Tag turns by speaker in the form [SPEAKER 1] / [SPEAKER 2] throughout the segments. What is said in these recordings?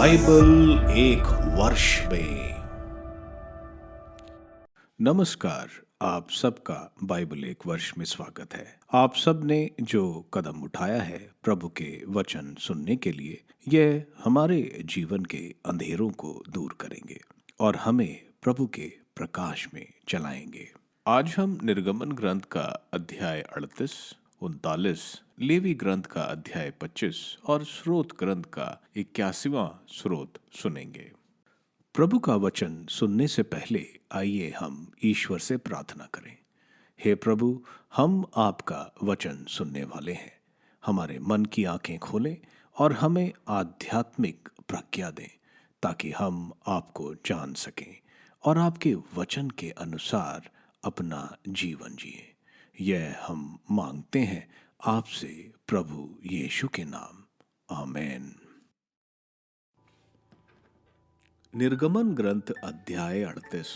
[SPEAKER 1] Bible एक वर्ष में। नमस्कार, आप सबका बाइबल एक वर्ष में स्वागत है। आप सब ने जो कदम उठाया है प्रभु के वचन सुनने के लिए, यह हमारे जीवन के अंधेरों को दूर करेंगे और हमें प्रभु के प्रकाश में चलाएंगे। आज हम निर्गमन ग्रंथ का अध्याय 38, 39, लेवी ग्रंथ का अध्याय 25 और स्रोत ग्रंथ का 81वां स्रोत सुनेंगे। प्रभु का वचन सुनने से पहले आइए हम ईश्वर से प्रार्थना करें। हे प्रभु, हम आपका वचन सुनने वाले हैं। हमारे मन की आंखें खोलें और हमें आध्यात्मिक प्रज्ञा दें ताकि हम आपको जान सकें और आपके वचन के अनुसार अपना जीवन जिए। यह हम मांगते हैं आपसे प्रभु यीशु के नाम, आमेन। निर्गमन ग्रंथ अध्याय 38।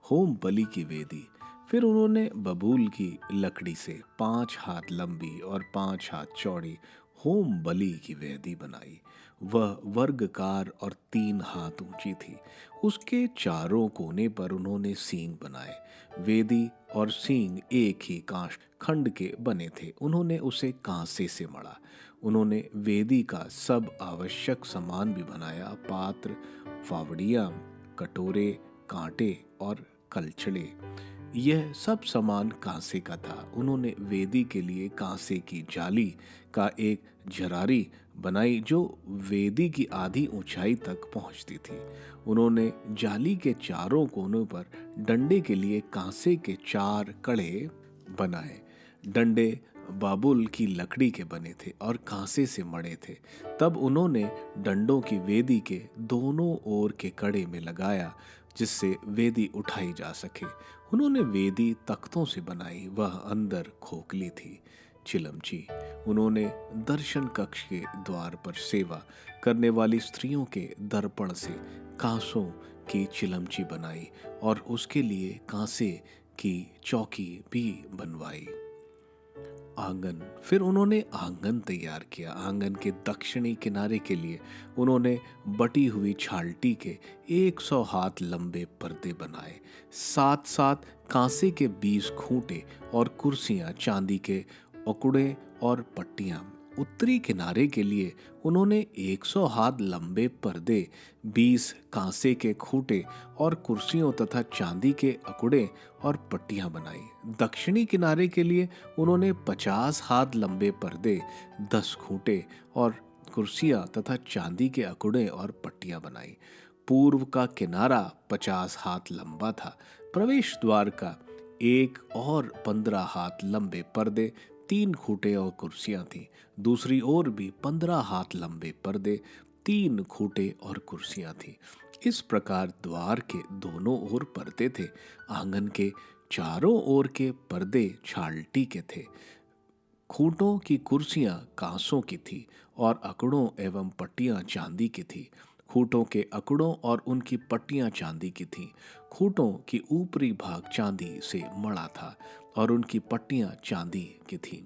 [SPEAKER 1] होम बलि की वेदी। फिर उन्होंने बबूल की लकड़ी से 5 हाथ लंबी और 5 हाथ चौड़ी होम बलि की वेदी बनाई। वह वर्गकार और 3 हाथ ऊंची थी। उसके चारों कोने पर उन्होंने सींग बनाए। वेदी और सींग एक ही कांच खंड के बने थे। उन्होंने उसे कांसे से मढ़ा। उन्होंने वेदी का सब आवश्यक सामान भी बनाया, पात्र, फावड़ियाँ, कटोरे, कांटे और कलछड़े। यह सब सामान कांसे का था। उन्होंने वेदी के लिए कांसे की जाली का एक झरारी बनाई जो वेदी की आधी ऊंचाई तक पहुंचती थी। उन्होंने जाली के चारों कोनों पर डंडे के लिए कांसे के 4 कड़े बनाए। डंडे बाबुल की लकड़ी के बने थे और कांसे से मढ़े थे। तब उन्होंने डंडों की वेदी के दोनों ओर के कड़े में लगाया जिससे वेदी उठाई जा सके। उन्होंने वेदी तख्तों से बनाई। वह अंदर खोखली थी। चिलमची। उन्होंने दर्शन कक्ष के द्वार पर सेवा करने वाली स्त्रियों के दर्पण से कांसों की चिलमची बनाई और उसके लिए कांसे की चौकी भी बनवाई। आंगन। फिर उन्होंने आंगन तैयार किया। आंगन के दक्षिणी किनारे के लिए उन्होंने बटी हुई छालटी के 100 हाथ लंबे पर्दे बनाए। 7-7 कांसे के 20 खूंटे और कुर्सियां, चांदी के अकुड़े और पट्टियां। उत्तरी किनारे के लिए उन्होंने 100 हाथ लंबे पर्दे, 20 कांसे के खूंटे और कुर्सियों तथा चांदी के अकुड़े और पट्टियां बनाई। दक्षिणी किनारे के लिए उन्होंने 50 हाथ लंबे पर्दे, 10 खूंटे और कुर्सियां तथा चांदी के अकुड़े और पट्टियां बनाई। पूर्व का किनारा 50 हाथ लंबा था। प्रवेश द्वार का एक और 15 हाथ लंबे पर्दे, 3 खूंटे और कुर्सियां थीं। दूसरी ओर भी 15 हाथ लंबे पर्दे, 3 खूंटे और कुर्सियां थीं। इस प्रकार द्वार के दोनों ओर पर्दे थे। आंगन के चारों ओर के पर्दे छालटी के थे। खूंटों की कुर्सियां कांसों की थी और अकड़ों एवं पट्टियां चांदी की थी। खूंटों के अकड़ों और उनकी पट्टियां चांदी की थीं। खूंटों की ऊपरी भाग चांदी से मढ़ा था और उनकी पट्टियां चांदी की थीं।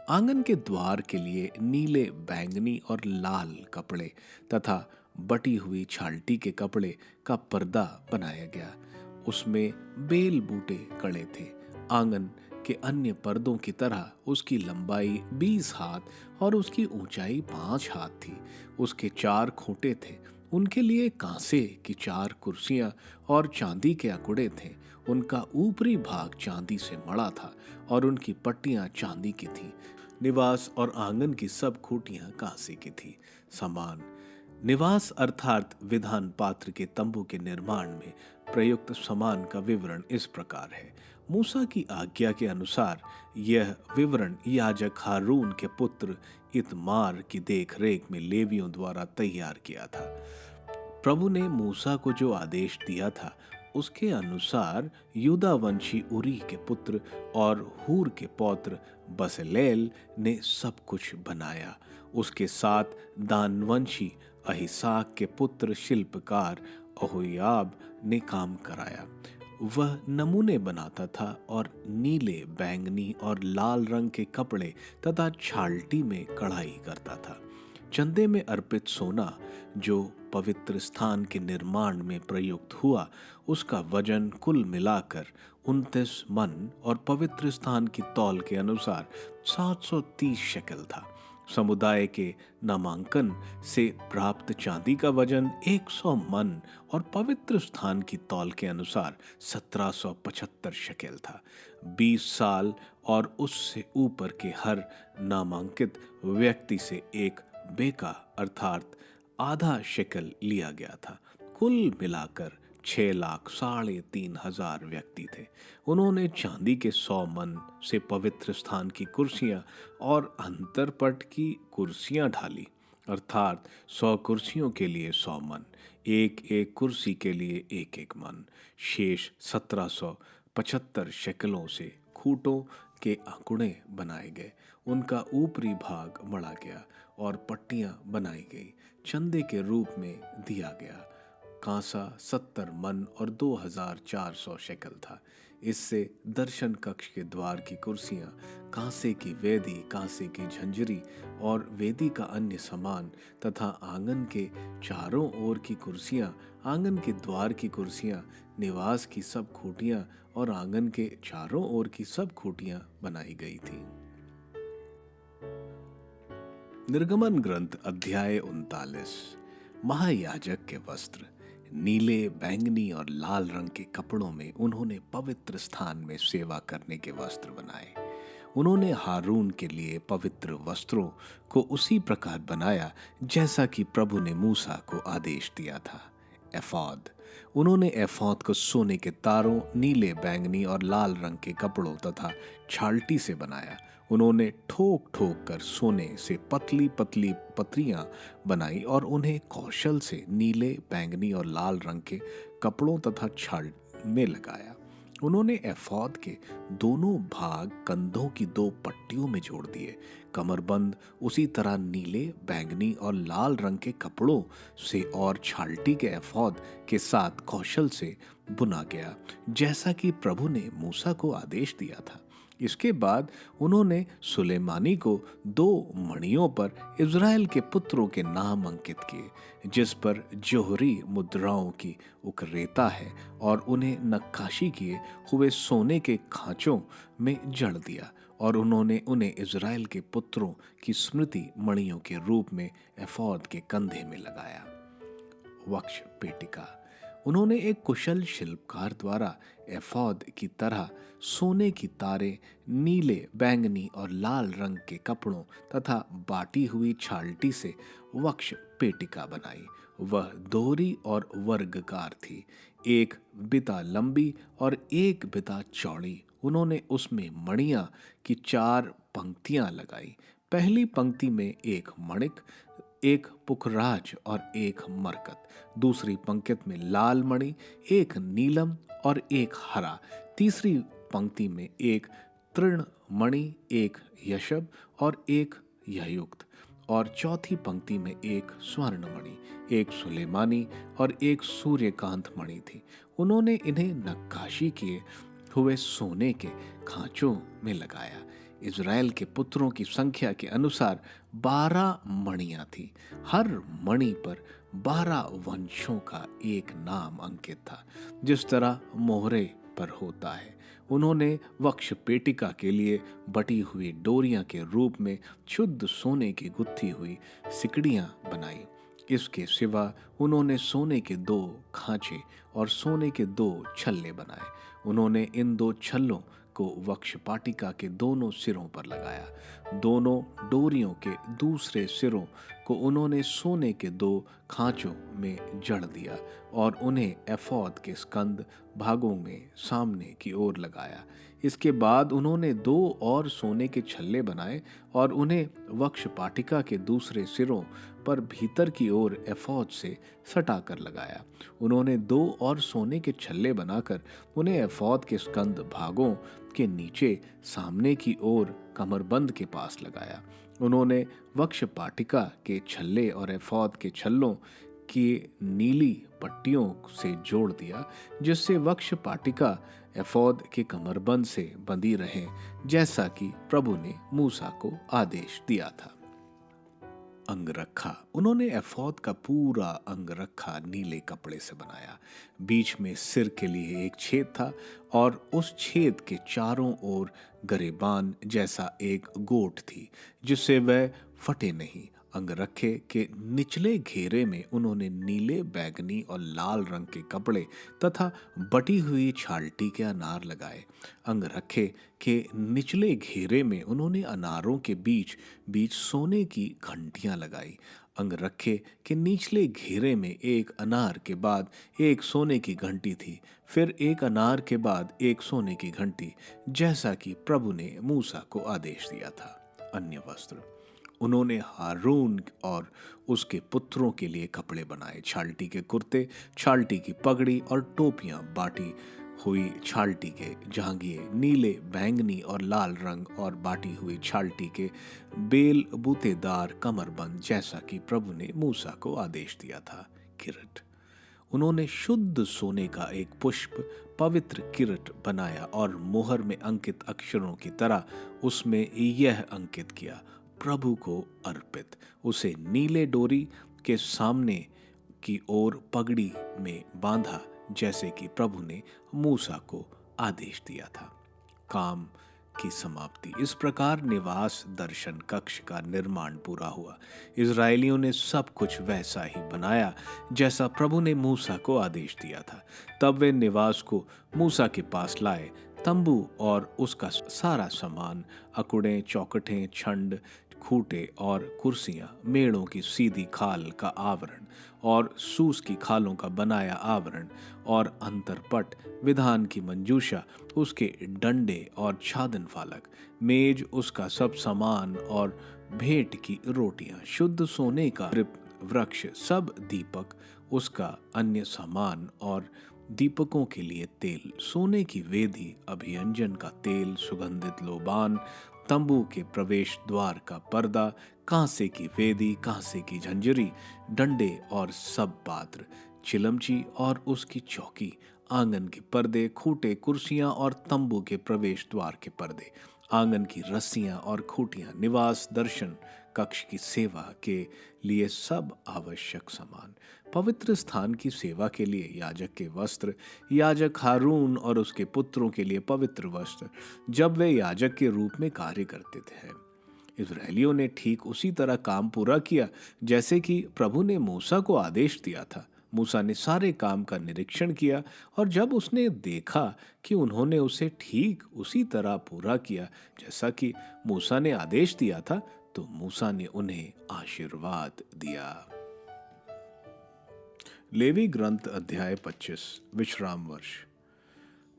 [SPEAKER 1] आंगन के द्वार के लिए नीले, बैंगनी और लाल कपड़े तथा बटी हुई छालटी के कपड़े का पर्दा बनाया गया। उसमें बेल बूटे कड़े थे। आंगन के अन्य पर्दों की तरह उसकी लंबाई 20 हाथ और उसकी ऊंचाई 5 हाथ थी। उसके 4 खूंटे थे। उनके लिए कांसे की 4 कुर्सियां और चांदी के अकुड़े थे। उनका ऊपरी भाग चांदी से मढ़ा था और उनकी पट्टियां चांदी की थीं। निवास और आंगन की सब खूंटियां कांसे की थी। सामान। निवास अर्थात विधान पात्र के तंबू के निर्माण में प्रयुक्त सामान का विवरण इस प्रकार है। मूसा की आज्ञा के अनुसार यह विवरण याजक हारून के पुत्र इतमार की देखरेख में लेवियों द्वारा तैयार किया था। प्रभु ने मूसा को जो आदेश दिया था उसके अनुसार यूदा वंशी उरी के पुत्र और हूर के पौत्र बसलेल ने सब कुछ बनाया। उसके साथ दानवंशी अहिसाक के पुत्र शिल्पकार अहोयाब ने काम कराया। वह नमूने बनाता था और नीले, बैंगनी और लाल रंग के कपड़े तथा छालटी में कढ़ाई करता था। चंदे में अर्पित सोना जो पवित्र स्थान के निर्माण में प्रयुक्त हुआ उसका वजन कुल मिलाकर 29 मन और पवित्र स्थान की तौल के अनुसार 730 शेकल था। समुदाय के नामांकन से प्राप्त चांदी का वजन 100 मन और पवित्र स्थान की तौल के अनुसार 1775 शेकेल था। 20 साल और उससे ऊपर के हर नामांकित व्यक्ति से एक बेका अर्थात आधा शेकल लिया गया था। कुल मिलाकर 6,03,000 व्यक्ति थे। उन्होंने चांदी के 100 मन से पवित्र स्थान की कुर्सियां और अंतरपट की कुर्सियां ढाली, अर्थात 100 कुर्सियों के लिए 100 मन, एक एक कुर्सी के लिए एक एक मन। शेष 1775 शेकलों से खूंटों के आंकड़े बनाए गए, उनका ऊपरी भाग मढ़ा गया और पट्टियां बनाई गई, चंदे के रूप में दिया गया। कांसा 70 मन और 2,400 शेकल था। इससे दर्शन कक्ष के द्वार की कुर्सियां, कांसे की वेदी, कांसे की झंझरी और वेदी का अन्य सामान तथा आंगन के चारों ओर की कुर्सियां, आंगन के द्वार की कुर्सियां, निवास की सब खूंटियां और आंगन के चारों ओर की सब खूंटियां बनाई गई थी। निर्गमन ग्रंथ अध्याय 39। महायाजक के वस्त्र। नीले, बैंगनी और लाल रंग के कपड़ों में उन्होंने पवित्र स्थान में सेवा करने के वस्त्र बनाए। उन्होंने हारून के लिए पवित्र वस्त्रों को उसी प्रकार बनाया जैसा कि प्रभु ने मूसा को आदेश दिया था। एफॉद। उन्होंने एफॉद को सोने के तारों, नीले, बैंगनी और लाल रंग के कपड़ों तथा छाल्टी से बनाया। उन्होंने ठोक ठोक कर सोने से पतली पतली पत्रियां बनाई और उन्हें कौशल से नीले, बैंगनी और लाल रंग के कपड़ों तथा छाल में लगाया। उन्होंने एफॉद के दोनों भाग कंधों की 2 पट्टियों में जोड़ दिए। कमरबंद उसी तरह नीले, बैंगनी और लाल रंग के कपड़ों से और छाल्टी के एफॉद के साथ कौशल से बुना गया, जैसा कि प्रभु ने मूसा को आदेश दिया था। इसके बाद उन्होंने सुलेमानी को 2 मणियों पर इज़राइल के पुत्रों के नाम अंकित किए, जिस पर जोहरी मुद्राओं की उकरेता है, और उन्हें नक्काशी किए हुए सोने के खांचों में जड़ दिया, और उन्होंने उन्हें इज़राइल के पुत्रों की स्मृति मणियों के रूप में एफॉद के कंधे में लगाया। वक्ष पेटिका। उन्होंने एक कुशल शिल्पकार द्वारा एफॉद की तरह सोने की तारे, नीले, बैंगनी और लाल रंग के कपड़ों तथा बाटी हुई छाल्टी से वक्ष पेटिका बनाई। वह दोहरी और वर्गाकार थी, 1 बिता लंबी और 1 बिता चौड़ी। उन्होंने उसमें मणियां की 4 पंक्तियां लगाई। पहली पंक्ति में 1 मणिक, 1 पुखराज और 1 मरकत। दूसरी पंक्ति में लाल मणि, 1 नीलम और 1 हरा। तीसरी पंक्ति में 1 तृण मणि, 1 यशब और 1 ययुक्त। और चौथी पंक्ति में 1 स्वर्ण मणि, 1 सुलेमानी और 1 सूर्यकांत मणि थी। उन्होंने इन्हें नक्काशी किए हुए सोने के खांचों में लगाया। इज़राइल के पुत्रों की संख्या के अनुसार 12 मणियां थी। हर मणि पर 12 वंशों का एक नाम अंकित था, जिस तरह मोहरे पर होता है। उन्होंने वक्ष पेटिका के लिए बटी हुई डोरियां के रूप में शुद्ध सोने की गुत्थी हुई सिकड़ियां बनाई। इसके सिवा उन्होंने सोने के 2 खांचे और सोने के 2 छल्ले बनाए। उन्होंने इन 2 छल्लों को वक्ष पाटिका के दोनों सिरों पर लगाया। दोनों डोरियों के दूसरे सिरों को उन्होंने सोने के 2 खांचों में जड़ दिया और उन्हें एफॉद के स्कंद भागों में सामने की ओर लगाया। इसके बाद उन्होंने 2 और सोने के छल्ले बनाए और उन्हें वक्ष पाटिका के दूसरे सिरों पर भीतर की ओर एफॉद से सटा कर लगाया। उन्होंने 2 और सोने के छल्ले बनाकर उन्हें एफॉद के स्कंद भागों के नीचे सामने की ओर कमरबंद के पास लगाया। उन्होंने वक्ष पाटिका के छल्ले और एफॉद के छल्लों की नीली पट्टियों से जोड़ दिया, जिससे वक्ष पाटिका एफॉद के कमरबंद से बंधी रहे, जैसा कि प्रभु ने मूसा को आदेश दिया था। अंगरखा। उन्होंने एफोद का पूरा अंगरखा नीले कपड़े से बनाया। बीच में सिर के लिए एक छेद था और उस छेद के चारों ओर गरेबान जैसा एक गोट थी जिससे वह फटे नहीं। अंगरखे के निचले घेरे में उन्होंने नीले, बैगनी और लाल रंग के कपड़े तथा बटी हुई छाल्टी के अनार लगाए। अंगरखे के निचले घेरे में उन्होंने अनारों के बीच बीच सोने की घंटियां लगाई। अंगरखे के निचले घेरे में एक अनार के बाद एक सोने की घंटी थी, फिर एक अनार के बाद एक सोने की घंटी, जैसा कि प्रभु ने मूसा को आदेश दिया था। अन्य वस्त्र। उन्होंने हारून और उसके पुत्रों के लिए कपड़े बनाए, छाल्टी के कुर्ते, छाल्टी की पगड़ी और टोपियां बाटी हुई छाल्टी के जांघिए, नीले, बैंगनी और लाल रंग और बाटी हुई छाल्टी के बेल बूटेदार कमरबंद, जैसा कि प्रभु ने मूसा को आदेश दिया था। किरीट। उन्होंने शुद्ध सोने का एक पुष्प पवित्र किरीट बनाया और मोहर में अंकित अक्षरों की तरह उसमें यह अंकित किया, प्रभु को अर्पित। उसे नीले डोरी के सामने की ओर पगड़ी में बांधा, जैसे कि प्रभु ने मूसा को आदेश दिया था। काम की समाप्ति। इस प्रकार निवास दर्शन कक्ष का निर्माण पूरा हुआ। इजरायलियों ने सब कुछ वैसा ही बनाया जैसा प्रभु ने मूसा को आदेश दिया था। तब वे निवास को मूसा के पास लाए। तंबू और उसका सारा सामान, अकुड़ें, चौखटें, छंड, खूंटे और कुर्सियां, मेड़ों की सीधी खाल का आवरण और सूस की खालों का बनाया आवरण और अंतरपट, विधान की मंजूषा, उसके डंडे और छादन फालक, मेज, उसका सब सामान और भेंट की रोटियां, शुद्ध सोने का वृक्ष, सब दीपक, उसका अन्य सामान और दीपकों के लिए तेल, सोने की वेदी, अभियंजन का तेल, सुगंधित लोबान, तंबू के प्रवेश द्वार का पर्दा, कांसे की वेदी, कांसे की झंझरी, डंडे और सब पात्र, चिलमची और उसकी चौकी, आंगन के पर्दे, खूंटे, कुर्सियां और तंबू के प्रवेश द्वार के पर्दे, आंगन की रस्सियां और खूंटियां, निवास दर्शन कक्ष की सेवा के लिए सब आवश्यक सामान, पवित्र स्थान की सेवा के लिए याजक के वस्त्र, याजक हारून और उसके पुत्रों के लिए पवित्र वस्त्र, जब वे याजक के रूप में कार्य करते थे। इजरायलियों ने ठीक उसी तरह काम पूरा किया जैसे कि प्रभु ने मूसा को आदेश दिया था। मूसा ने सारे काम का निरीक्षण किया और जब उसने देखा कि उन्होंने उसे ठीक उसी तरह पूरा किया जैसा कि मूसा ने आदेश दिया था, तो मूसा ने उन्हें आशीर्वाद दिया। लेवी ग्रंथ अध्याय 25। विश्राम वर्ष।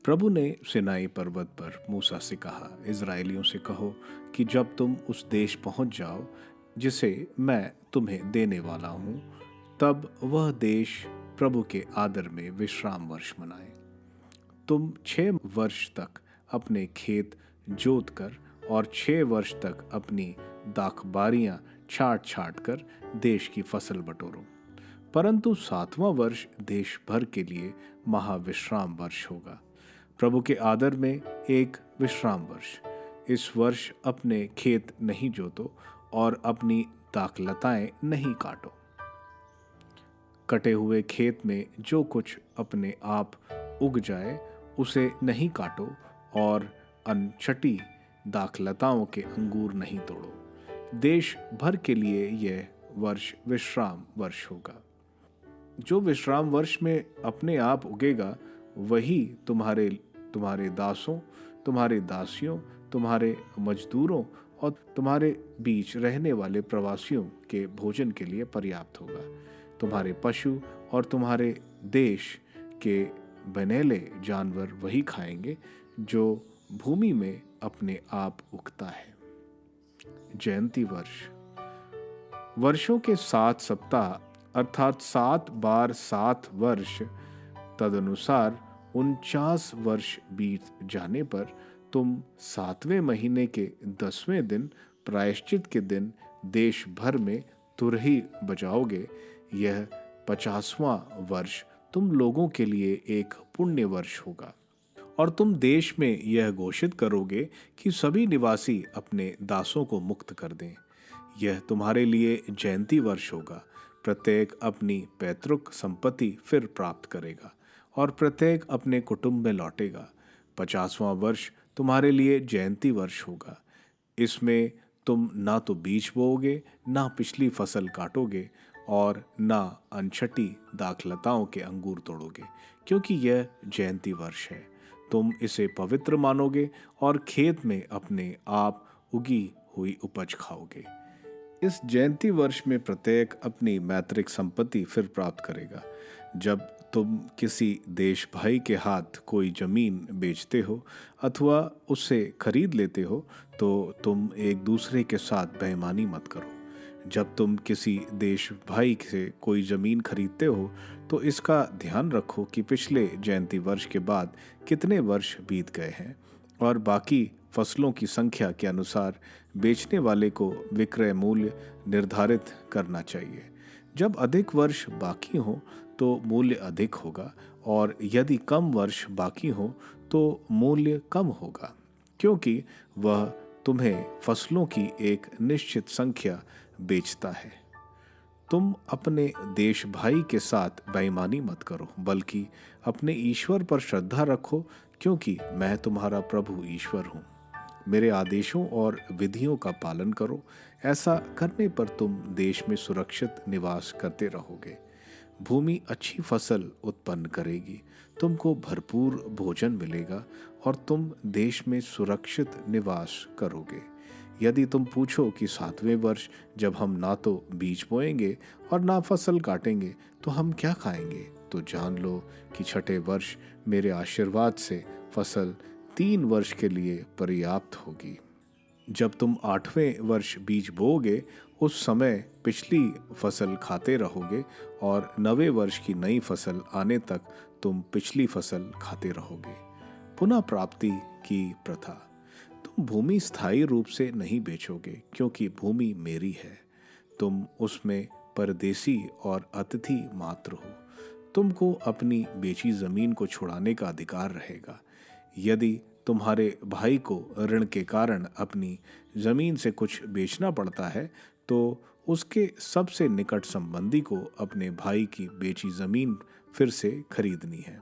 [SPEAKER 1] प्रभु ने सिनाई पर्वत पर मूसा से कहा, इजरायलियों से कहो कि जब तुम उस देश पहुंच जाओ जिसे मैं तुम्हें देने वाला हूं, तब वह देश प्रभु के आदर में विश्राम वर्ष मनाए। तुम 6 वर्ष तक अपने खेत जोत कर और 6 वर्ष तक अपनी दाखबारियां छाट छाट कर देश की फसल बटोरो। परंतु 7वां वर्ष देश भर के लिए महाविश्राम वर्ष होगा, प्रभु के आदर में एक विश्राम वर्ष। इस वर्ष अपने खेत नहीं जोतो और अपनी दाखलताएं नहीं काटो। कटे हुए खेत में जो कुछ अपने आप उग जाए उसे नहीं काटो और अनछटी दाखलताओं के अंगूर नहीं तोड़ो। देश भर के लिए यह वर्ष विश्राम वर्ष होगा। जो विश्राम वर्ष में अपने आप उगेगा वही तुम्हारे दासों, तुम्हारे दासियों, तुम्हारे मजदूरों और तुम्हारे बीच रहने वाले प्रवासियों के भोजन के लिए पर्याप्त होगा। तुम्हारे पशु और तुम्हारे देश के बनेले जानवर वही खाएंगे जो भूमि में अपने आप उगता है। जयंती वर्ष। वर्षों के 7 सप्ताह अर्थात 7 बार 7 वर्ष, तदनुसार 49 वर्ष बीत जाने पर तुम 7वें महीने के 10वें दिन प्रायश्चित के दिन देश भर में तुरही बजाओगे। यह 50वां वर्ष तुम लोगों के लिए एक पुण्य वर्ष होगा और तुम देश में यह घोषित करोगे कि सभी निवासी अपने दासों को मुक्त कर दें। यह तुम्हारे लिए जयंती वर्ष होगा। प्रत्येक अपनी पैतृक संपत्ति फिर प्राप्त करेगा और प्रत्येक अपने कुटुंब में लौटेगा। 50वां वर्ष तुम्हारे लिए जयंती वर्ष होगा। इसमें तुम ना तो बीज बोओगे, ना पिछली फसल काटोगे और ना अनछटी दाखलताओं के अंगूर तोड़ोगे, क्योंकि यह जयंती वर्ष है। तुम इसे पवित्र मानोगे और खेत में अपने आप उगी हुई उपज खाओगे। इस जयंती वर्ष में प्रत्येक अपनी मैत्रिक संपत्ति फिर प्राप्त करेगा। जब तुम किसी देश भाई के हाथ कोई जमीन बेचते हो अथवा उससे खरीद लेते हो, तो तुम एक दूसरे के साथ बेईमानी मत करो। जब तुम किसी देश भाई से कोई जमीन खरीदते हो, तो इसका ध्यान रखो कि पिछले जयंती वर्ष के बाद कितने वर्ष बीत गए हैं और बाकी फसलों की संख्या के अनुसार बेचने वाले को विक्रय मूल्य निर्धारित करना चाहिए। जब अधिक वर्ष बाकी हो तो मूल्य अधिक होगा और यदि कम वर्ष बाकी हो तो मूल्य कम होगा, क्योंकि वह तुम्हें फसलों की एक निश्चित संख्या बेचता है। तुम अपने देश भाई के साथ बेईमानी मत करो, बल्कि अपने ईश्वर पर श्रद्धा रखो, क्योंकि मैं तुम्हारा प्रभु ईश्वर हूँ। मेरे आदेशों और विधियों का पालन करो। ऐसा करने पर तुम देश में सुरक्षित निवास करते रहोगे। भूमि अच्छी फसल उत्पन्न करेगी, तुमको भरपूर भोजन मिलेगा और तुम देश में सुरक्षित निवास करोगे। यदि तुम पूछो कि 7वें वर्ष जब हम ना तो बीज बोएंगे और ना फसल काटेंगे तो हम क्या खाएंगे, तो जान लो कि 6ठे वर्ष मेरे आशीर्वाद से फसल 3 वर्ष के लिए पर्याप्त होगी। जब तुम 8वें वर्ष बीज बोओगे, उस समय पिछली फसल खाते रहोगे और 9वें वर्ष की नई फसल आने तक तुम पिछली फसल खाते रहोगे। पुनः प्राप्ति की प्रथा। तुम भूमि स्थायी रूप से नहीं बेचोगे, क्योंकि भूमि मेरी है। तुम उसमें परदेसी और अतिथि मात्र हो। तुमको अपनी बेची जमीन को छुड़ाने का अधिकार रहेगा। यदि तुम्हारे भाई को ऋण के कारण अपनी जमीन से कुछ बेचना पड़ता है, तो उसके सबसे निकट संबंधी को अपने भाई की बेची जमीन फिर से खरीदनी है।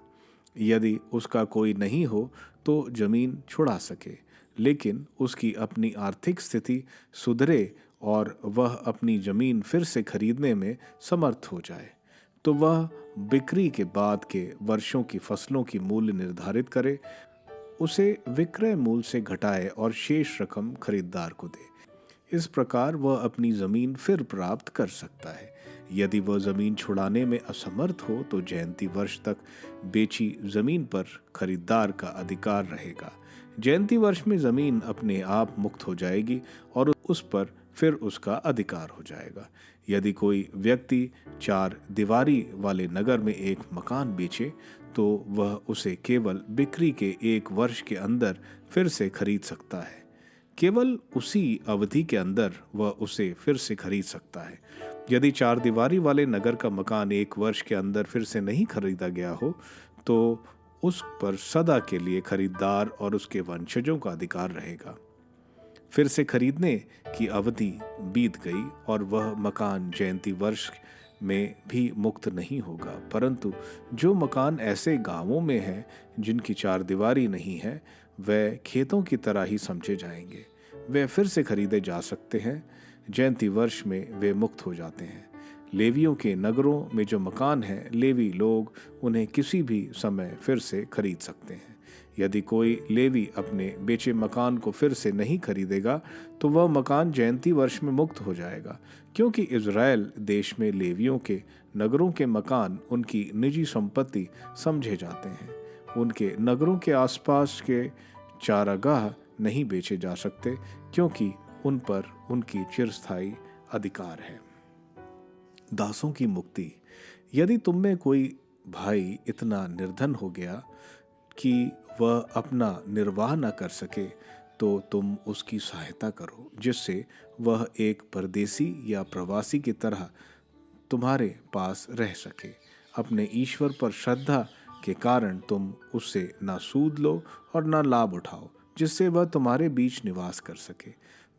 [SPEAKER 1] यदि उसका कोई नहीं हो तो जमीन छुड़ा सके, लेकिन उसकी अपनी आर्थिक स्थिति सुधरे और वह अपनी जमीन फिर से खरीदने में समर्थ हो जाए, तो वह बिक्री के बाद के वर्षों की फसलों की मूल्य निर्धारित करे, उसे विक्रय मूल्य से घटाए और शेष रकम खरीदार को दे। इस प्रकार वह अपनी जमीन फिर प्राप्त कर सकता है। यदि वह जमीन छुड़ाने में असमर्थ हो तो जयंती वर्ष तक बेची जमीन पर खरीदार का अधिकार रहेगा। जयंती वर्ष में जमीन अपने आप मुक्त हो जाएगी और उस पर फिर उसका अधिकार हो जाएगा। यदि कोई व्यक्ति 4 दीवारी वाले नगर में एक मकान बेचे, तो वह उसे केवल बिक्री के 1 वर्ष के अंदर फिर से खरीद सकता है। केवल उसी अवधि के अंदर वह उसे फिर से खरीद सकता है। यदि 4 दीवारी वाले नगर का मकान 1 वर्ष के अंदर फिर से नहीं खरीदा गया हो, तो उस पर सदा के लिए खरीदार और उसके वंशजों का अधिकार रहेगा। फिर से खरीदने की अवधि बीत गई और वह मकान जयंती वर्ष में भी मुक्त नहीं होगा, परंतु जो मकान ऐसे गांवों में है जिनकी 4 दीवारी नहीं है, वे खेतों की तरह ही समझे जाएंगे। वे फिर से खरीदे जा सकते हैं। जयंती वर्ष में वे मुक्त हो जाते हैं। लेवियों के नगरों में जो मकान हैं, लेवी लोग उन्हें किसी भी समय फिर से खरीद सकते हैं। यदि कोई लेवी अपने बेचे मकान को फिर से नहीं खरीदेगा, तो वह मकान जयंती वर्ष में मुक्त हो जाएगा, क्योंकि इज़राइल देश में लेवियों के नगरों के मकान उनकी निजी संपत्ति समझे जाते हैं। उनके नगरों के आसपास के चारागाह नहीं बेचे जा सकते, क्योंकि उन पर उनकी चिरस्थायी अधिकार है। दासों की मुक्ति। यदि तुम में कोई भाई इतना निर्धन हो गया कि वह अपना निर्वाह न कर सके, तो तुम उसकी सहायता करो, जिससे वह एक परदेसी या प्रवासी की तरह तुम्हारे पास रह सके। अपने ईश्वर पर श्रद्धा के कारण तुम उससे ना सूद लो और ना लाभ उठाओ, जिससे वह तुम्हारे बीच निवास कर सके।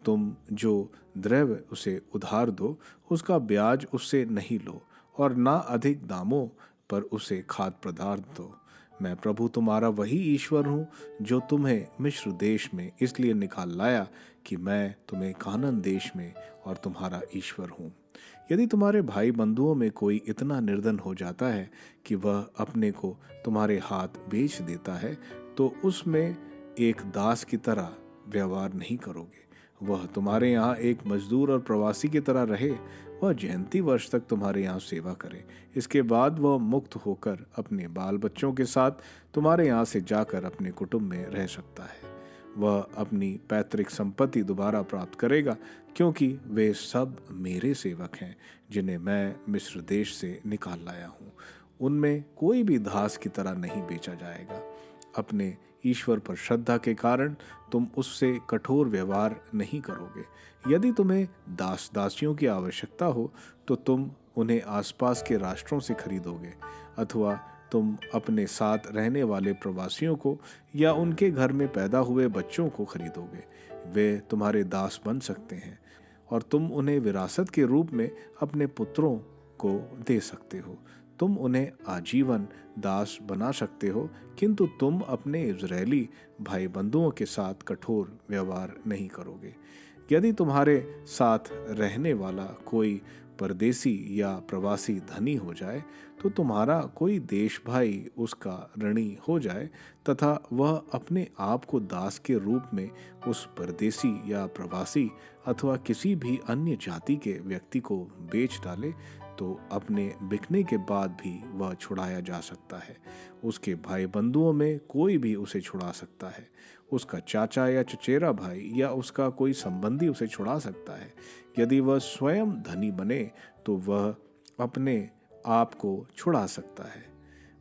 [SPEAKER 1] तुम जो द्रव्य उसे उधार दो उसका ब्याज उससे नहीं लो, और ना अधिक दामों पर उसे खाद्य पदार्थ दो। मैं प्रभु तुम्हारा वही ईश्वर हूँ जो तुम्हें मिस्र देश में इसलिए निकाल लाया कि मैं तुम्हें कानान देश में और तुम्हारा ईश्वर हूँ। यदि तुम्हारे भाई बंधुओं में कोई इतना निर्धन हो जाता है कि वह अपने को तुम्हारे हाथ बेच देता है, तो उसमें एक दास की तरह व्यवहार नहीं करोगे। वह तुम्हारे यहाँ एक मजदूर और प्रवासी की तरह रहे। वह जयंती वर्ष तक तुम्हारे यहाँ सेवा करे। इसके बाद वह मुक्त होकर अपने बाल बच्चों के साथ तुम्हारे यहाँ से जाकर अपने कुटुंब में रह सकता है। वह अपनी पैतृक संपत्ति दोबारा प्राप्त करेगा, क्योंकि वे सब मेरे सेवक हैं जिन्हें मैं मिस्र देश से निकाल लाया हूँ। उनमें कोई भी दास की तरह नहीं बेचा जाएगा। अपने ईश्वर पर श्रद्धा के कारण तुम उससे कठोर व्यवहार नहीं करोगे। यदि तुम्हें दास दासियों की आवश्यकता हो तो तुम उन्हें आसपास के राष्ट्रों से खरीदोगे, अथवा तुम अपने साथ रहने वाले प्रवासियों को या उनके घर में पैदा हुए बच्चों को खरीदोगे। वे तुम्हारे दास बन सकते हैं और तुम उन्हें विरासत के रूप में अपने पुत्रों को दे सकते हो। तुम उन्हें आजीवन दास बना सकते हो, किंतु तुम अपने इजरायली भाई बंधुओं के साथ कठोर व्यवहार नहीं करोगे। यदि तुम्हारे साथ रहने वाला कोई परदेसी या प्रवासी धनी हो जाए, तो तुम्हारा कोई देश भाई उसका ऋणी हो जाए तथा वह अपने आप को दास के रूप में उस परदेसी या प्रवासी अथवा किसी भी अन्य जाति के व्यक्ति को बेच डाले, तो अपने बिकने के बाद भी वह छुड़ाया जा सकता है। उसके भाई बंधुओं में कोई भी उसे छुड़ा सकता है। उसका चाचा या चचेरा भाई या उसका कोई संबंधी उसे छुड़ा सकता है। यदि वह स्वयं धनी बने तो वह अपने आप को छुड़ा सकता है।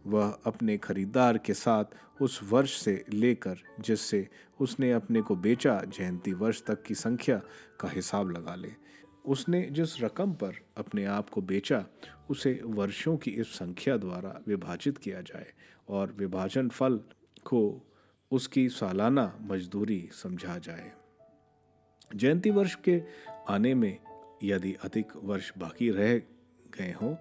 [SPEAKER 1] वह अपने खरीदार के साथ उस वर्ष से लेकर जिससे उसने अपने को बेचा जयंती वर्ष तक की संख्या का हिसाब लगा ले। उसने जिस रकम पर अपने आप को बेचा उसे वर्षों की इस संख्या द्वारा विभाजित किया जाए और विभाजन फल को उसकी सालाना मजदूरी समझा जाए। जयंती वर्ष के आने में यदि अधिक वर्ष बाकी रह गए हों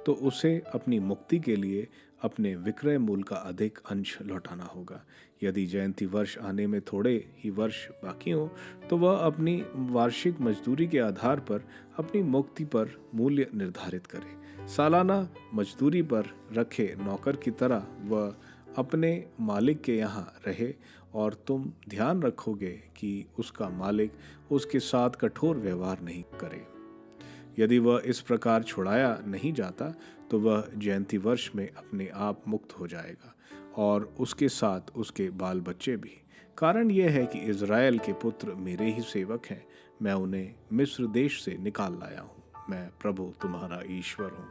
[SPEAKER 1] तो उसे अपनी मुक्ति के लिए अपने विक्रय मूल्य का अधिक अंश लौटाना होगा। यदि जयंती वर्ष आने में थोड़े ही वर्ष बाकी हों तो वह अपनी वार्षिक मजदूरी के आधार पर अपनी मुक्ति पर मूल्य निर्धारित करे। सालाना मजदूरी पर रखे नौकर की तरह वह अपने मालिक के यहाँ रहे, और तुम ध्यान रखोगे कि उसका मालिक उसके साथ कठोर व्यवहार नहीं करे। यदि वह इस प्रकार छुड़ाया नहीं जाता तो वह जयंती वर्ष में अपने आप मुक्त हो जाएगा और उसके साथ उसके बाल बच्चे भी। कारण यह है कि इज़राइल के पुत्र मेरे ही सेवक हैं। मैं उन्हें मिस्र देश से निकाल लाया हूँ। मैं प्रभु तुम्हारा ईश्वर हूँ।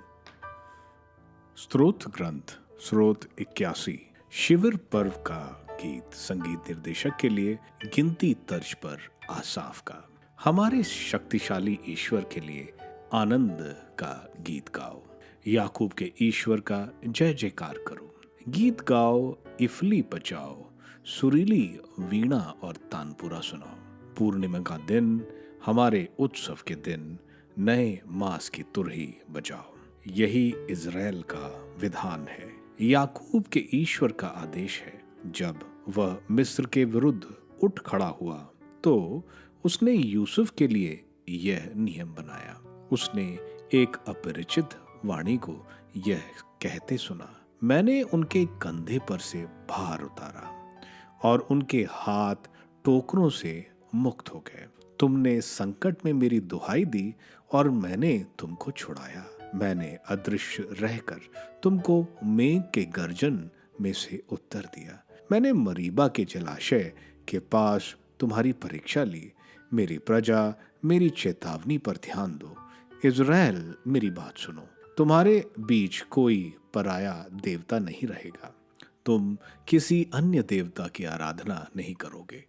[SPEAKER 1] स्तोत्र ग्रंथ स्रोत 81। शिविर पर्व का गीत संगीत निर्देशक के लिए गिनती तर्ज पर आसाफ का। हमारे शक्तिशाली ईश्वर के लिए आनंद का गीत गाओ। याकूब के ईश्वर का जय जयकार करो। गीत गाओ, इफली बजाओ, सुरीली वीणा और तानपुरा सुनाओ। पूर्णिमा का दिन, हमारे उत्सव के दिन, नए मास की तुरही बजाओ। यही इज़राइल का विधान है, याकूब के ईश्वर का आदेश है। जब वह मिस्र के विरुद्ध उठ खड़ा हुआ तो उसने यूसुफ के लिए यह नियम बनाया। उसने एक अपरिचित वाणी को यह कहते सुना, मैंने उनके कंधे पर से भार उतारा और उनके हाथ टोकरों से मुक्त हो गए। तुमने संकट में मेरी दुहाई दी और मैंने तुमको छुड़ाया। मैंने अदृश्य रहकर तुमको मेघ के गर्जन में से उत्तर दिया। मैंने मरीबा के जलाशय के पास तुम्हारी परीक्षा ली। मेरी प्रजा, मेरी चेतावनी पर ध्यान दो। इज़राइल, मेरी बात सुनो। तुम्हारे बीच कोई पराया देवता नहीं रहेगा। तुम किसी अन्य देवता की आराधना नहीं करोगे।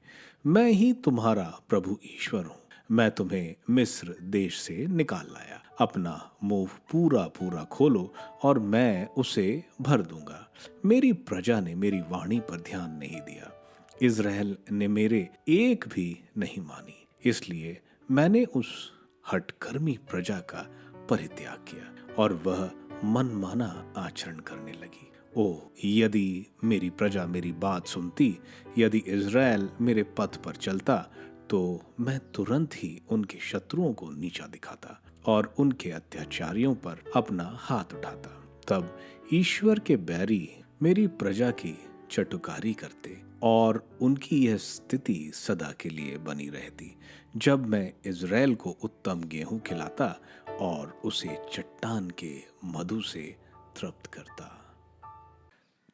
[SPEAKER 1] मैं ही तुम्हारा प्रभु ईश्वर हूँ। मैं तुम्हें मिस्र देश से निकाल लाया। अपना मुंह पूरा पूरा खोलो और मैं उसे भर दूंगा। मेरी प्रजा ने मेरी वाणी पर ध्यान नहीं दिया। इज़राइल ने मेरे एक भी नहीं मानी। इसलिए मैंने उस हठकर्मी प्रजा का परित्याग किया और वह मनमाना आचरण करने लगी। ओह, यदि मेरी प्रजा मेरी बात सुनती, यदि इज़राइल मेरे पथ पर चलता, तो मैं तुरंत ही उनके शत्रुओं को नीचा दिखाता और उनके अत्याचारियों पर अपना हाथ उठाता। तब ईश्वर के बैरी मेरी प्रजा की चटुकारी करते और उनकी यह स्थिति सदा के लिए बनी रहती, जब मैं इज़राइल को उत्तम गेहूं खिलाता और उसे चट्टान के मधु से तृप्त करता।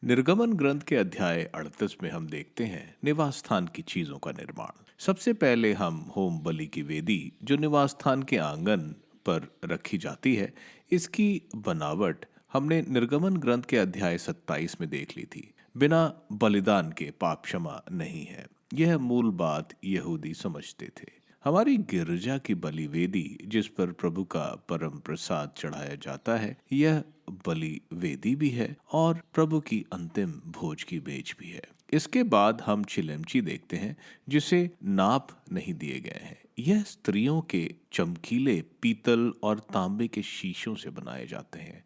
[SPEAKER 1] निर्गमन ग्रंथ के अध्याय 38 में हम देखते हैं निवास स्थान की चीजों का निर्माण। सबसे पहले हम होम बलि की वेदी जो निवास स्थान के आंगन पर रखी जाती है, इसकी बनावट हमने निर्गमन ग्रंथ के अध्याय 27 में देख ली थी। बिना बलिदान के पाप क्षमा नहीं है, यह मूल बात यहूदी समझते थे। हमारी गिरजा की बलि वेदी जिस पर प्रभु का परम प्रसाद चढ़ाया जाता है, यह बलि वेदी भी है और प्रभु की अंतिम भोज की मेज भी है। इसके बाद हम चिलमची देखते हैं जिसे नाप नहीं दिए गए हैं। यह स्त्रियों के चमकीले पीतल और तांबे के शीशों से बनाए जाते हैं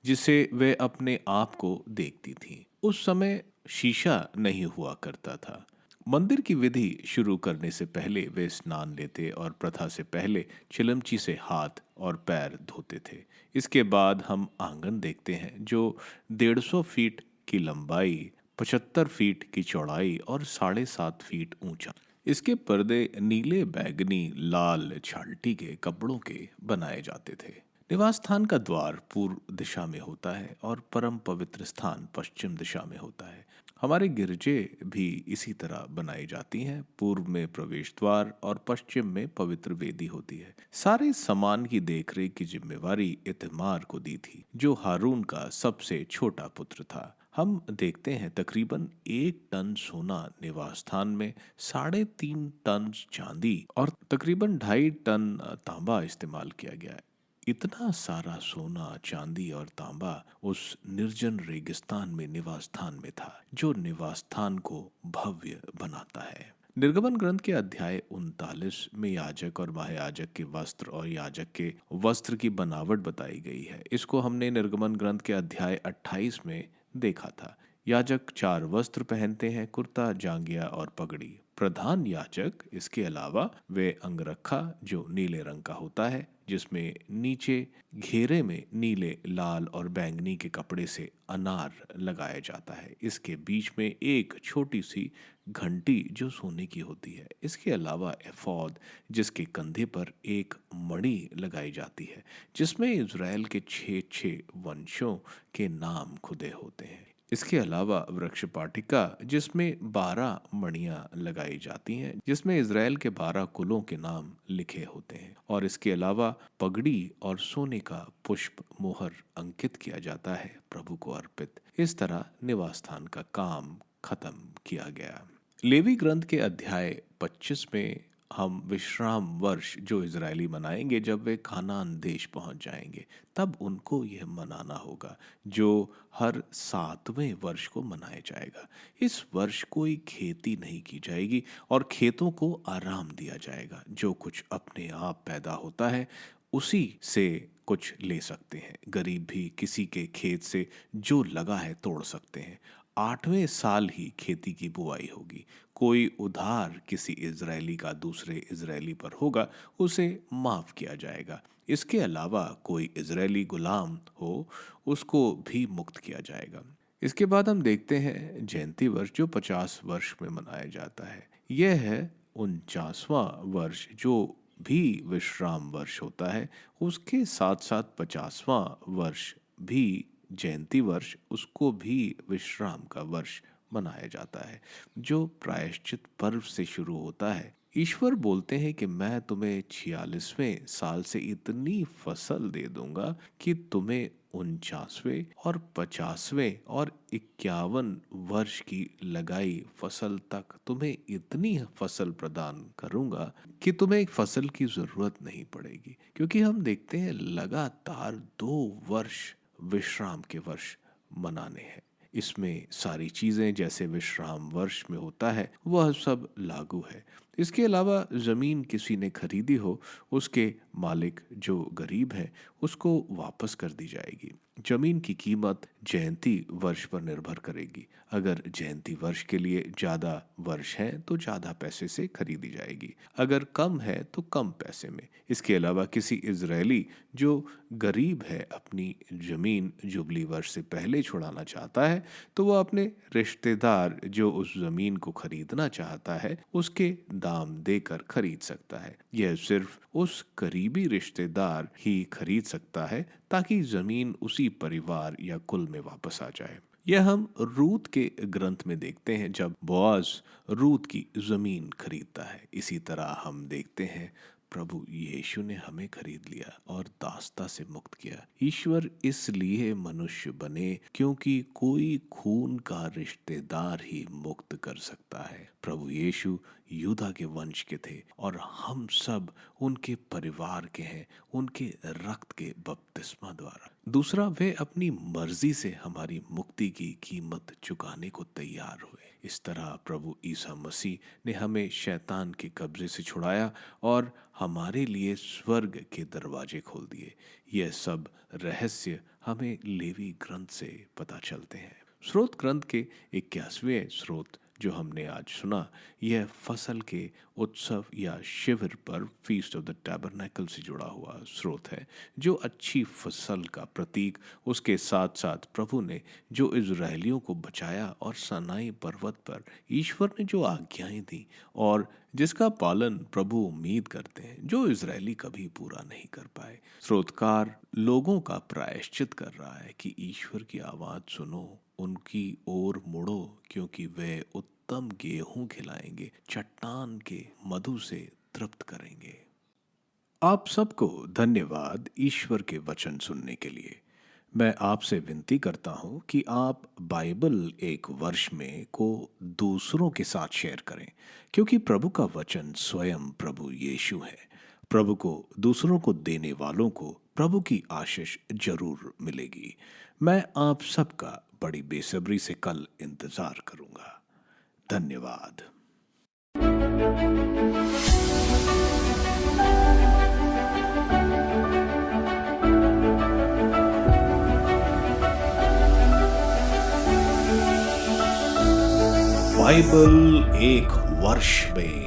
[SPEAKER 1] जिसे वे अपने आप को देखती थीं। उस समय शीशा नहीं हुआ करता था। मंदिर की विधि शुरू करने से पहले वे स्नान लेते और प्रथा से पहले चिलमची से हाथ और पैर धोते थे। इसके बाद हम आंगन देखते हैं जो 150 फीट की लंबाई, 75 फीट की चौड़ाई और 7.5 फीट ऊंचा। इसके पर्दे नीले, बैगनी, लाल छाल्टी के कपड़ों के बनाए जाते थे। निवास स्थान का द्वार पूर्व दिशा में होता है और परम पवित्र स्थान पश्चिम दिशा में होता है। हमारे गिरजे भी इसी तरह बनाई जाती हैं। पूर्व में प्रवेश द्वार और पश्चिम में पवित्र वेदी होती है। सारे सामान की देखरेख की जिम्मेवारी इतमार को दी थी, जो हारून का सबसे छोटा पुत्र था। हम देखते हैं तकरीबन 1 टन सोना निवास स्थान में, 3.5 टन चांदी और तकरीबन 2.5 टन तांबा इस्तेमाल किया गया है। इतना सारा सोना, चांदी और तांबा उस निर्जन रेगिस्तान में निवास स्थान में था, जो निवास स्थान को भव्य बनाता है। निर्गमन ग्रंथ के अध्याय 39 में याजक और महायाजक के वस्त्र और याजक के वस्त्र की बनावट बताई गई है। इसको हमने निर्गमन ग्रंथ के अध्याय 28 में देखा था। याजक 4 वस्त्र पहनते हैं, कुर्ता, जांघिया और पगड़ी। प्रधान याजक इसके अलावा वे अंगरखा जो नीले रंग का होता है, जिसमें नीचे घेरे में नीले, लाल और बैंगनी के कपड़े से अनार लगाया जाता है। इसके बीच में एक छोटी सी घंटी जो सोने की होती है। इसके अलावा एफोद जिसके कंधे पर एक मणि लगाई जाती है, जिसमें इज़राइल के 6 वंशों के नाम खुदे होते हैं। इसके अलावा वृक्ष पाटिका जिसमें 12 मणियां लगाई जाती हैं, जिसमें इज़राइल के 12 कुलों के नाम लिखे होते हैं। और इसके अलावा पगड़ी और सोने का पुष्प मोहर अंकित किया जाता है प्रभु को अर्पित। इस तरह निवास स्थान का काम खत्म किया गया। लेवी ग्रंथ के अध्याय 25 में हम विश्राम वर्ष जो इजरायली मनाएंगे जब वे कानान देश पहुंच जाएंगे, तब उनको यह मनाना होगा, जो हर 7वें वर्ष को मनाया जाएगा। इस वर्ष कोई खेती नहीं की जाएगी और खेतों को आराम दिया जाएगा। जो कुछ अपने आप पैदा होता है उसी से कुछ ले सकते हैं। गरीब भी किसी के खेत से जो लगा है तोड़ सकते हैं। 8वें साल ही खेती की बुआई होगी। कोई उधार किसी इजरायली का दूसरे इजरायली पर होगा, उसे माफ किया जाएगा। इसके अलावा कोई इजरायली गुलाम हो, उसको भी मुक्त किया जाएगा। इसके बाद हम देखते हैं जयंती वर्ष जो 50 वर्ष में मनाया जाता है। यह है 49वां वर्ष जो भी विश्राम वर्ष होता है। उसके साथ साथ 50वां वर्ष भी जयंती वर्ष, उसको भी विश्राम का वर्ष मनाया जाता है, जो प्रायश्चित पर्व से शुरू होता है। ईश्वर बोलते हैं कि मैं तुम्हें 46वें साल से इतनी फसल दे दूंगा कि तुम्हें 49वें और 50वें और 51 वर्ष की लगाई फसल तक तुम्हें इतनी फसल प्रदान करूंगा कि तुम्हें फसल की जरूरत नहीं पड़ेगी। क्योंकि हम देखते हैं लगातार 2 वर्ष विश्राम के वर्ष मनाने हैं। इसमें सारी चीजें जैसे विश्राम वर्ष में होता है वह सब लागू है। इसके अलावा ज़मीन किसी ने खरीदी हो, उसके मालिक जो गरीब है उसको वापस कर दी जाएगी। जमीन की कीमत जयंती वर्ष पर निर्भर करेगी। अगर जयंती वर्ष के लिए ज़्यादा वर्ष है तो ज़्यादा पैसे से खरीदी जाएगी, अगर कम है तो कम पैसे में। इसके अलावा किसी इजरायली जो गरीब है अपनी ज़मीन जुबली वर्ष से पहले छुड़ाना चाहता है तो वह अपने रिश्तेदार जो उस ज़मीन को खरीदना चाहता है उसके दाम देकर खरीद सकता है। यह सिर्फ उस करीबी रिश्तेदार ही खरीद सकता है ताकि ज़मीन उसी परिवार या कुल में वापस आ जाए। यह हम रूत के ग्रंथ में देखते हैं जब बोआज रूत की ज़मीन खरीदता है। इसी तरह हम देखते हैं प्रभु यीशु ने हमें खरीद लिया और दासता से मुक्त किया। ईश्वर इसलिए मनुष्य बने क्योंकि कोई खून का रिश्तेदार ही मुक्त कर सकता है। प्रभु यीशु यूदा के वंश के थे और हम सब उनके परिवार के हैं, उनके रक्त के बपतिस्मा द्वारा। दूसरा, वे अपनी मर्जी से हमारी मुक्ति की कीमत चुकाने को तैयार हुए। इस तरह प्रभु ईसा मसीह ने हमें शैतान के कब्जे से छुड़ाया और हमारे लिए स्वर्ग के दरवाजे खोल दिए। यह सब रहस्य हमें लेवी ग्रंथ से पता चलते हैं। स्रोत ग्रंथ के 81वें स्रोत जो हमने आज सुना, यह फसल के उत्सव या शिविर पर फीस्ट ऑफ द टैबरनेकल से जुड़ा हुआ स्रोत है, जो अच्छी फसल का प्रतीक। उसके साथ साथ प्रभु ने जो इजरायलियों को बचाया और सनाई पर्वत पर ईश्वर ने जो आज्ञाएं दी और जिसका पालन प्रभु उम्मीद करते हैं, जो इजरायली कभी पूरा नहीं कर पाए। स्रोतकार लोगों का प्रायश्चित कर रहा है कि ईश्वर की आवाज सुनो, उनकी ओर मुड़ो, क्योंकि वे उत्तम गेहूं खिलाएंगे, चट्टान के मधु से तृप्त करेंगे। आप सबको धन्यवाद ईश्वर के वचन सुनने के लिए। मैं आपसे विनती करता हूं कि आप बाइबल एक वर्ष में को दूसरों के साथ शेयर करें, क्योंकि प्रभु का वचन स्वयं प्रभु यीशु है। प्रभु को दूसरों को देने वालों को प्रभु की आशीष जरूर मिलेगी। मैं आप सबका बड़ी बेसब्री से कल इंतजार करूंगा। धन्यवाद। बाइबल एक वर्ष में